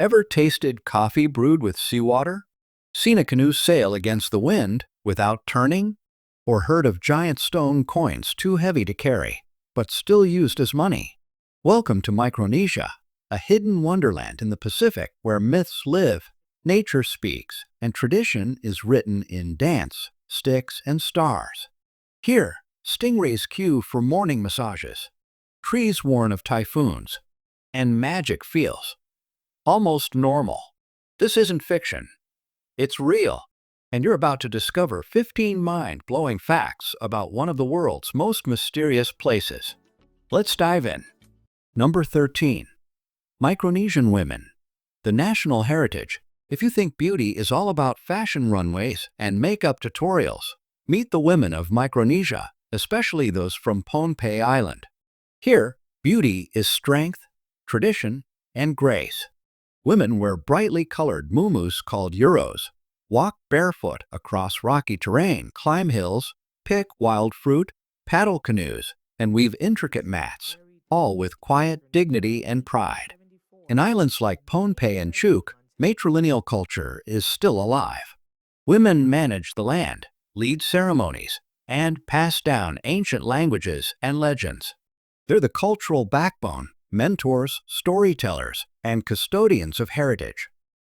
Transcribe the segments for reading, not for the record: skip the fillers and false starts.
Ever tasted coffee brewed with seawater? Seen a canoe sail against the wind without turning? Or heard of giant stone coins too heavy to carry, but still used as money? Welcome to Micronesia, a hidden wonderland in the Pacific where myths live, nature speaks, and tradition is written in dance, sticks, and stars. Here, stingrays queue for morning massages, trees warn of typhoons, and magic feels almost normal. This isn't fiction. It's real. And you're about to discover 15 mind-blowing facts about one of the world's most mysterious places. Let's dive in. Number 13. Micronesian women. The national heritage. If you think beauty is all about fashion runways and makeup tutorials, meet the women of Micronesia, especially those from Pohnpei Island. Here, beauty is strength, tradition, and grace. Women wear brightly colored muumuus called euros, walk barefoot across rocky terrain, climb hills, pick wild fruit, paddle canoes, and weave intricate mats, all with quiet dignity and pride. In islands like Pohnpei and Chuuk, matrilineal culture is still alive. Women manage the land, lead ceremonies, and pass down ancient languages and legends. They're the cultural backbone, mentors, storytellers, and custodians of heritage.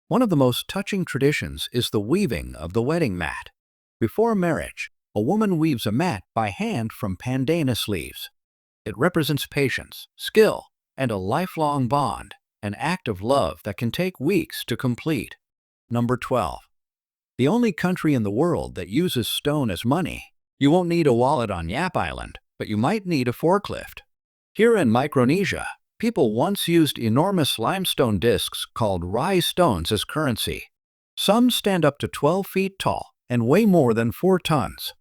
One of the most touching traditions is the weaving of the wedding mat. Before marriage, a woman weaves a mat by hand from pandanus leaves. It represents patience, skill, and a lifelong bond, an act of love that can take weeks to complete. Number 12. The only country in the world that uses stone as money. You won't need a wallet on Yap Island, but you might need a forklift. Here in Micronesia, people once used enormous limestone discs called rai stones as currency. Some stand up to 12 feet tall and weigh more than 4 tons.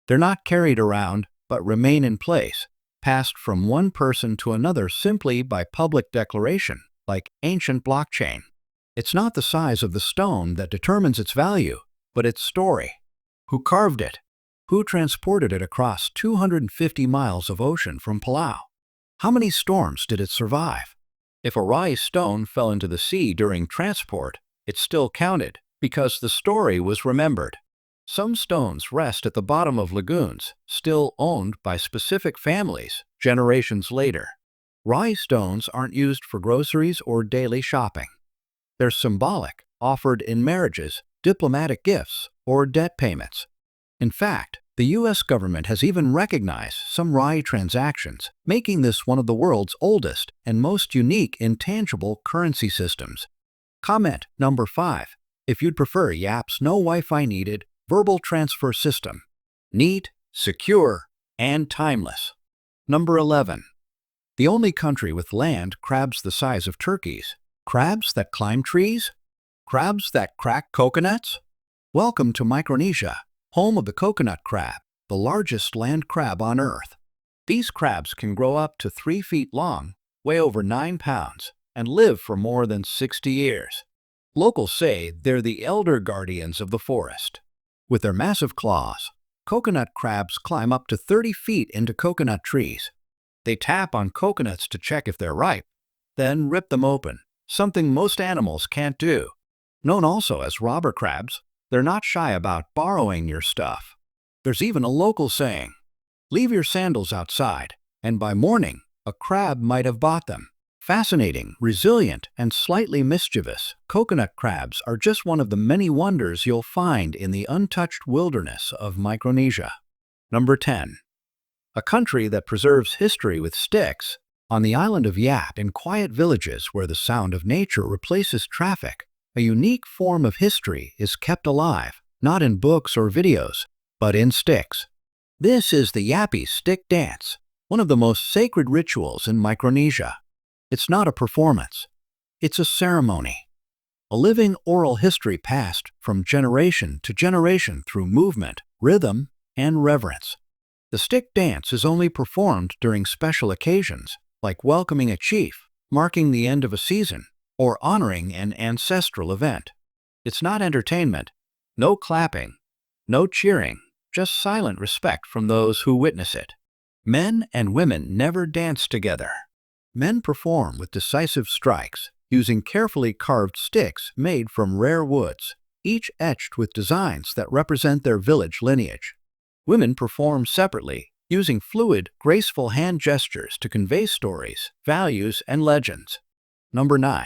They're not carried around, but remain in place, passed from one person to another simply by public declaration, like ancient blockchain. It's not the size of the stone that determines its value, but its story. Who carved it? Who transported it across 250 miles of ocean from Palau? How many storms did it survive? If a rai stone fell into the sea during transport, it still counted because the story was remembered. Some stones rest at the bottom of lagoons, still owned by specific families generations later. Rai stones aren't used for groceries or daily shopping. They're symbolic, offered in marriages, diplomatic gifts, or debt payments. In fact, the U.S. government has even recognized some rai transactions, making this one of the world's oldest and most unique intangible currency systems. Comment number 5. If you'd prefer Yap's no Wi-Fi needed verbal transfer system. Neat, secure, and timeless. Number 11. The only country with land crabs the size of turkeys. Crabs that climb trees? Crabs that crack coconuts? Welcome to Micronesia, home of the coconut crab, the largest land crab on Earth. These crabs can grow up to 3 feet long, weigh over 9 pounds, and live for more than 60 years. Locals say they're the elder guardians of the forest. With their massive claws, coconut crabs climb up to 30 feet into coconut trees. They tap on coconuts to check if they're ripe, then rip them open, something most animals can't do. Known also as robber crabs, they're not shy about borrowing your stuff. There's even a local saying, leave your sandals outside, and by morning, a crab might have bought them. Fascinating, resilient, and slightly mischievous, coconut crabs are just one of the many wonders you'll find in the untouched wilderness of Micronesia. Number 10. A country that preserves history with sticks. On the island of Yap, in quiet villages where the sound of nature replaces traffic, a unique form of history is kept alive, not in books or videos, but in sticks. This is the Yapi stick dance, one of the most sacred rituals in Micronesia. It's not a performance. It's a ceremony. A living oral history passed from generation to generation through movement, rhythm, and reverence. The stick dance is only performed during special occasions, like welcoming a chief, marking the end of a season, or honoring an ancestral event. It's not entertainment. No clapping, no cheering, just silent respect from those who witness it. Men and women never dance together. Men perform with decisive strikes, using carefully carved sticks made from rare woods, each etched with designs that represent their village lineage. Women perform separately, using fluid, graceful hand gestures to convey stories, values, and legends. Number 9.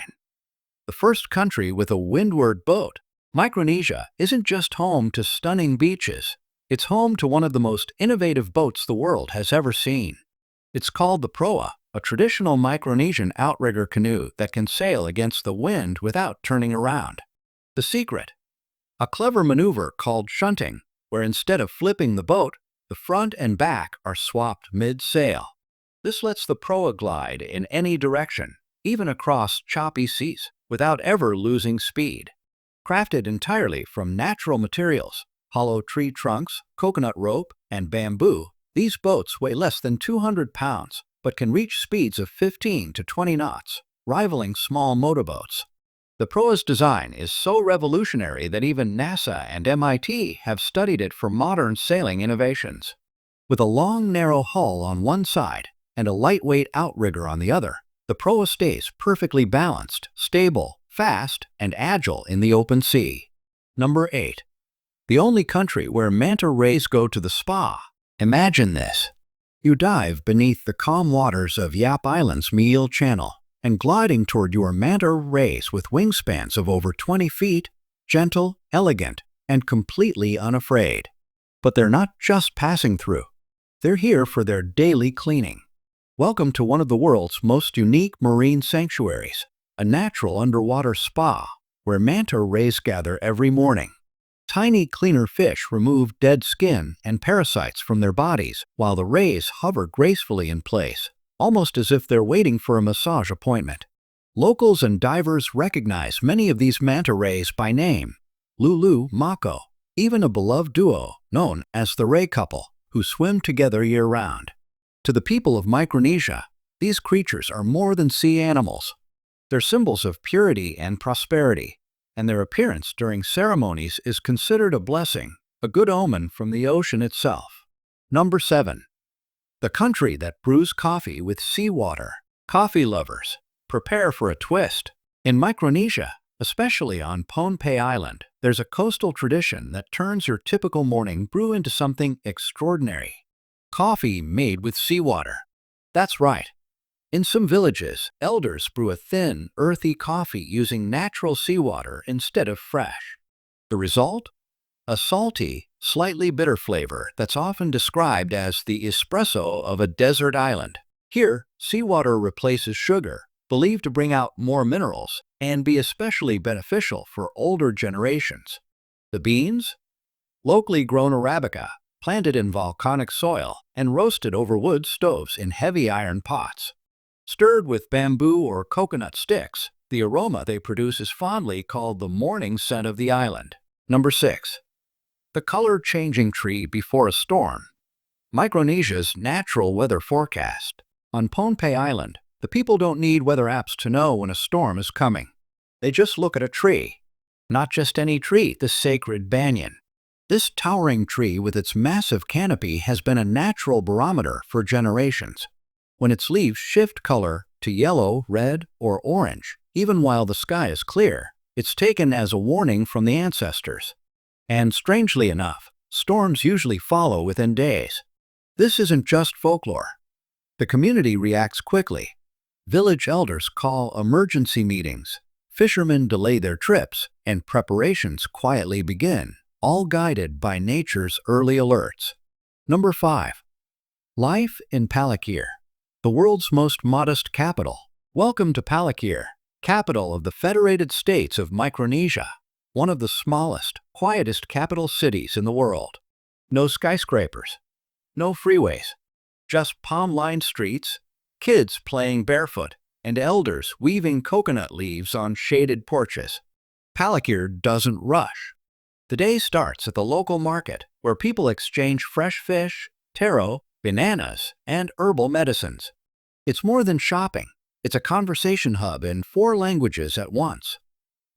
The first country with a windward boat. Micronesia isn't just home to stunning beaches. It's home to one of the most innovative boats the world has ever seen. It's called the proa, a traditional Micronesian outrigger canoe that can sail against the wind without turning around. The secret? A clever maneuver called shunting, where instead of flipping the boat, the front and back are swapped mid-sail. This lets the proa glide in any direction, even across choppy seas, without ever losing speed. Crafted entirely from natural materials, hollow tree trunks, coconut rope, and bamboo, these boats weigh less than 200 pounds, but can reach speeds of 15 to 20 knots, rivaling small motorboats. The proa's design is so revolutionary that even NASA and MIT have studied it for modern sailing innovations. With a long, narrow hull on one side and a lightweight outrigger on the other, the proa stays perfectly balanced, stable, fast, and agile in the open sea. Number 8. The only country where manta rays go to the spa. Imagine this. You dive beneath the calm waters of Yap Island's Meal Channel, and gliding toward your manta rays with wingspans of over 20 feet, gentle, elegant, and completely unafraid. But they're not just passing through. They're here for their daily cleaning. Welcome to one of the world's most unique marine sanctuaries, a natural underwater spa where manta rays gather every morning. Tiny cleaner fish remove dead skin and parasites from their bodies while the rays hover gracefully in place, almost as if they're waiting for a massage appointment. Locals and divers recognize many of these manta rays by name: Lulu, Mako, even a beloved duo known as the Ray Couple, who swim together year-round. To the people of Micronesia, these creatures are more than sea animals. They're symbols of purity and prosperity, and their appearance during ceremonies is considered a blessing, a good omen from the ocean itself. Number 7. The country that brews coffee with seawater. Coffee lovers, prepare for a twist. In Micronesia, especially on Pohnpei Island, there's a coastal tradition that turns your typical morning brew into something extraordinary. Coffee made with seawater. That's right. In some villages, elders brew a thin, earthy coffee using natural seawater instead of fresh. The result? A salty, slightly bitter flavor that's often described as the espresso of a desert island. Here, seawater replaces sugar, believed to bring out more minerals and be especially beneficial for older generations. The beans? Locally grown Arabica, planted in volcanic soil and roasted over wood stoves in heavy iron pots. Stirred with bamboo or coconut sticks, the aroma they produce is fondly called the morning scent of the island. Number 6. The color-changing tree before a storm. Micronesia's natural weather forecast. On Pohnpei Island, the people don't need weather apps to know when a storm is coming. They just look at a tree. Not just any tree, the sacred banyan. This towering tree with its massive canopy has been a natural barometer for generations. When its leaves shift color to yellow, red, or orange, even while the sky is clear, it's taken as a warning from the ancestors. And strangely enough, storms usually follow within days. This isn't just folklore. The community reacts quickly. Village elders call emergency meetings. Fishermen delay their trips, and preparations quietly begin, all guided by nature's early alerts. Number 5. Life in Palakir. The world's most modest capital. Welcome to Palakir, capital of the Federated States of Micronesia, one of the smallest, quietest capital cities in the world. No skyscrapers, no freeways, just palm-lined streets, kids playing barefoot, and elders weaving coconut leaves on shaded porches. Palakir doesn't rush. The day starts at the local market, where people exchange fresh fish, taro, bananas, and herbal medicines. It's more than shopping. It's a conversation hub in 4 languages at once: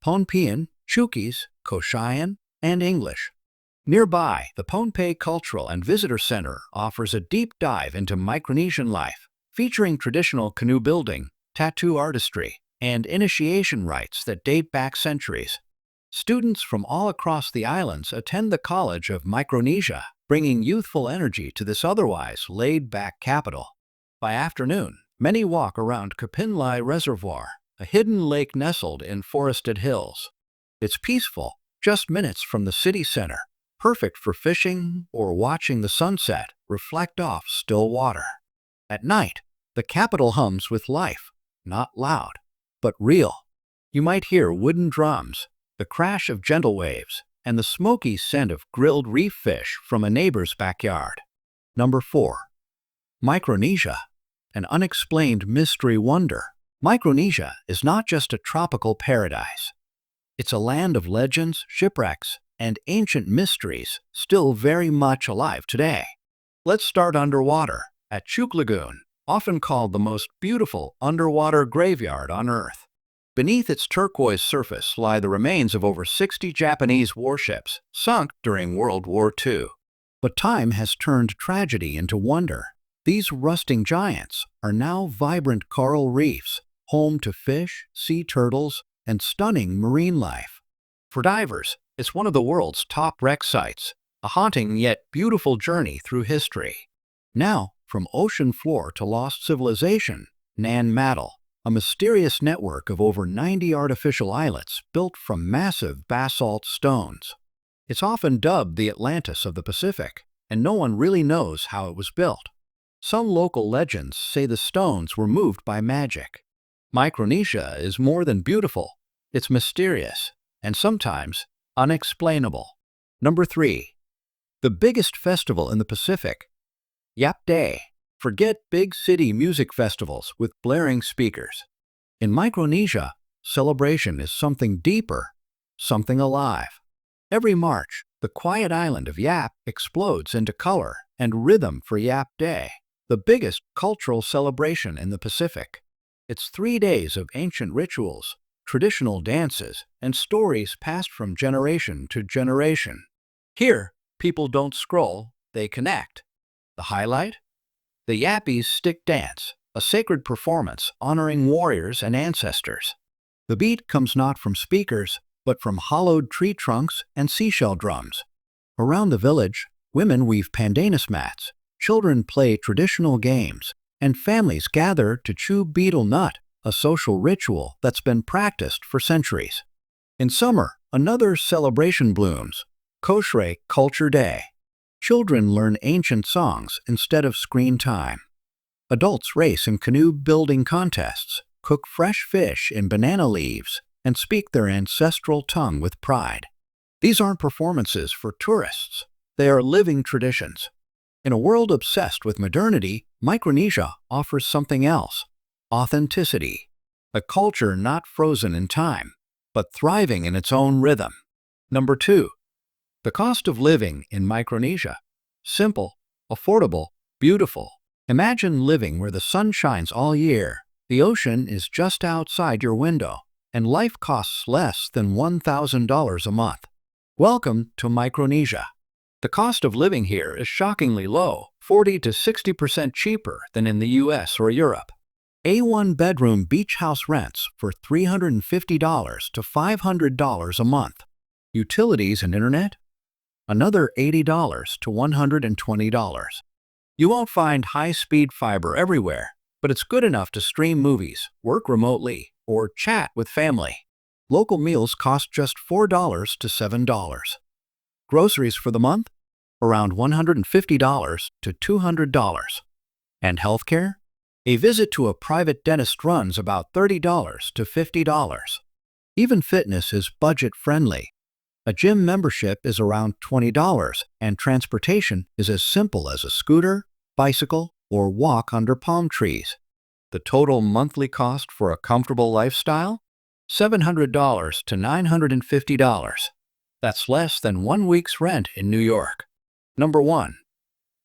Pohnpeian, Chuukese, Koshayan, and English. Nearby, the Pohnpei Cultural and Visitor Center offers a deep dive into Micronesian life, featuring traditional canoe building, tattoo artistry, and initiation rites that date back centuries. Students from all across the islands attend the College of Micronesia, bringing youthful energy to this otherwise laid-back capital. By afternoon, many walk around Kapinlai Reservoir, a hidden lake nestled in forested hills. It's peaceful, just minutes from the city center, perfect for fishing or watching the sunset reflect off still water. At night, the capital hums with life, not loud, but real. You might hear wooden drums, the crash of gentle waves, and the smoky scent of grilled reef fish from a neighbor's backyard. Number 4. Micronesia, an unexplained mystery wonder. Micronesia is not just a tropical paradise. It's a land of legends, shipwrecks, and ancient mysteries still very much alive today. Let's start underwater, at Chuk Lagoon, often called the most beautiful underwater graveyard on Earth. Beneath its turquoise surface lie the remains of over 60 Japanese warships sunk during World War II. But time has turned tragedy into wonder. These rusting giants are now vibrant coral reefs, home to fish, sea turtles, and stunning marine life. For divers, it's one of the world's top wreck sites, a haunting yet beautiful journey through history. Now, from ocean floor to lost civilization, Nan Madol, a mysterious network of over 90 artificial islets built from massive basalt stones. It's often dubbed the Atlantis of the Pacific, and no one really knows how it was built. Some local legends say the stones were moved by magic. Micronesia is more than beautiful, it's mysterious, and sometimes unexplainable. Number 3. The biggest festival in the Pacific, Yap Day. Forget big city music festivals with blaring speakers. In Micronesia, celebration is something deeper, something alive. Every March, the quiet island of Yap explodes into color and rhythm for Yap Day, the biggest cultural celebration in the Pacific. It's 3 days of ancient rituals, traditional dances, and stories passed from generation to generation. Here, people don't scroll, they connect. The highlight? The Yappies Stick Dance, a sacred performance honoring warriors and ancestors. The beat comes not from speakers, but from hollowed tree trunks and seashell drums. Around the village, women weave pandanus mats, children play traditional games, and families gather to chew betel nut, a social ritual that's been practiced for centuries. In summer, another celebration blooms, Koshre Culture Day. Children learn ancient songs instead of screen time. Adults race in canoe building contests, cook fresh fish in banana leaves, and speak their ancestral tongue with pride. These aren't performances for tourists. They are living traditions. In a world obsessed with modernity, Micronesia offers something else: authenticity. A culture not frozen in time, but thriving in its own rhythm. Number 2. The cost of living in Micronesia. Simple, affordable, beautiful. Imagine living where the sun shines all year, the ocean is just outside your window, and life costs less than $1,000 a month. Welcome to Micronesia. The cost of living here is shockingly low, 40 to 60% cheaper than in the US or Europe. A one-bedroom beach house rents for $350 to $500 a month. Utilities and internet? Another $80 to $120. You won't find high-speed fiber everywhere, but it's good enough to stream movies, work remotely, or chat with family. Local meals cost just $4 to $7. Groceries for the month? Around $150 to $200. And healthcare? A visit to a private dentist runs about $30 to $50. Even fitness is budget-friendly. A gym membership is around $20, and transportation is as simple as a scooter, bicycle, or walk under palm trees. The total monthly cost for a comfortable lifestyle? $700 to $950. That's less than 1 week's rent in New York. Number 1.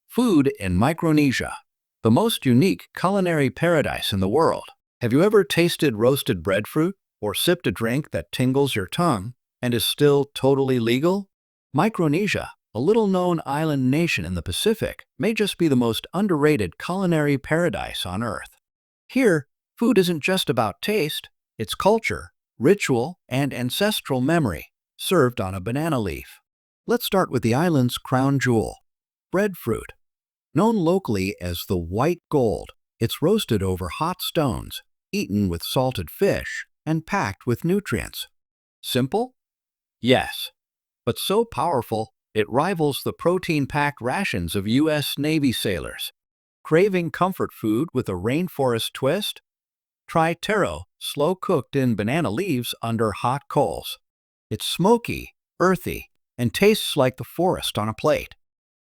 Food in Micronesia, the most unique culinary paradise in the world. Have you ever tasted roasted breadfruit or sipped a drink that tingles your tongue and is still totally legal? Micronesia, a little-known island nation in the Pacific, may just be the most underrated culinary paradise on Earth. Here, food isn't just about taste, Its culture, ritual, and ancestral memory served on a banana leaf. Let's start with the island's crown jewel, breadfruit. Known locally as the white gold, it's roasted over hot stones, eaten with salted fish, and packed with nutrients. Simple? Yes, but so powerful it rivals the protein-packed rations of U.S. Navy sailors. Craving comfort food with a rainforest twist? Try taro, slow-cooked in banana leaves under hot coals. It's smoky, earthy, and tastes like the forest on a plate.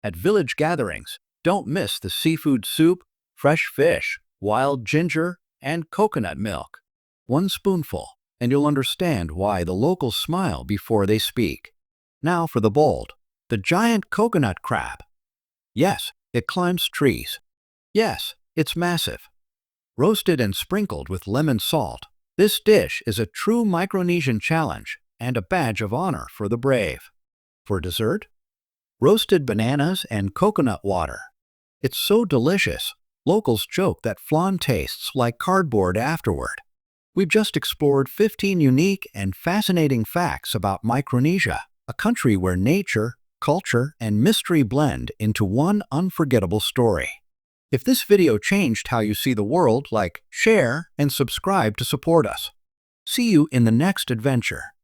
At village gatherings, don't miss the seafood soup, fresh fish, wild ginger, and coconut milk. One spoonful, and you'll understand why the locals smile before they speak. Now for the bold, the giant coconut crab. Yes, it climbs trees. Yes, it's massive. Roasted and sprinkled with lemon salt, this dish is a true Micronesian challenge and a badge of honor for the brave. For dessert, roasted bananas and coconut water. It's so delicious, locals joke that flan tastes like cardboard afterward. We've just explored 15 unique and fascinating facts about Micronesia, a country where nature, culture, and mystery blend into one unforgettable story. If this video changed how you see the world, like, share, and subscribe to support us. See you in the next adventure.